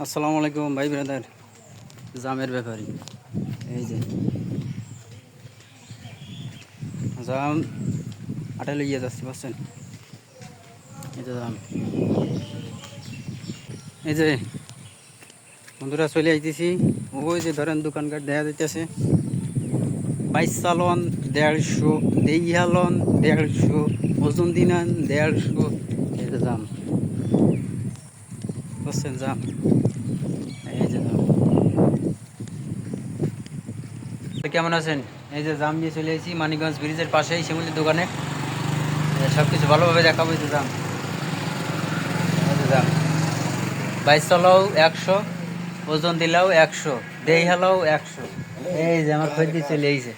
আসসালামু আলাইকুম ভাই ব্রাদার, জামের ব্যাপারী। এই যে জাম আটা লইয়া যাচ্ছি, বুঝছেন? এই যে জাম, এই যে বন্ধুরা চলে আইতেছি। ওই যে ধরেন দোকানঘাট দেখা যাইতেছে, 22 চালন 150, দেইহালন 150, ওজন দিনান 150। এই যে জাম, বুঝছেন? জাম, এই যে জাম। কেমন আছেন? এই যে জাম নিয়ে চলে এসেছি মানিকগঞ্জ ব্রিজের পাশেই শিমুলির দোকানে। সব কিছু ভালোভাবে দেখাবো। এই যে জাম, এই যে জাম 22 চালাও 100, ওজন দিলাও 100, দেইহালাও 100। এই যে আমার খদ্দি চলে এইছে,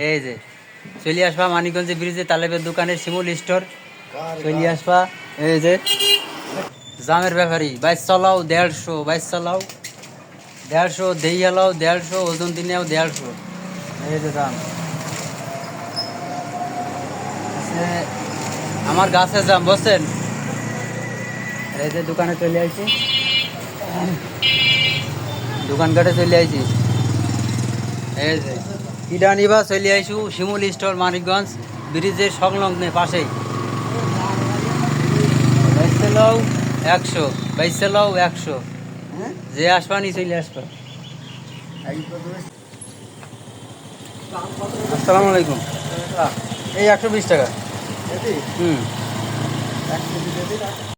এই যে চলে আসবা মানিকগঞ্জ ব্রিজে তালেবের দোকানে শিমুল স্টোর চলে আসবা। এই যে জামের ব্যাপারী, 22 চালাও 150, 22 চালাও 150, দেইহালাও 150, ওজন দিনেও 150। এই যে জাম আমার গাছের জাম, বুঝছেন? এই যে দোকানে চলে আইছি, দোকানঘাটে চলে আইছি। এই যে কিডা নিবা চলে আইসু শিমুল স্টোর মানিকগঞ্জ ব্রিজের সংলগ্নে পাশেই। 22 চালাও 100, 22 চালাও 100, যে আসবা নি চলে আসবা। আসসালামু আলাইকুম। এই 120 টাকা। হুম।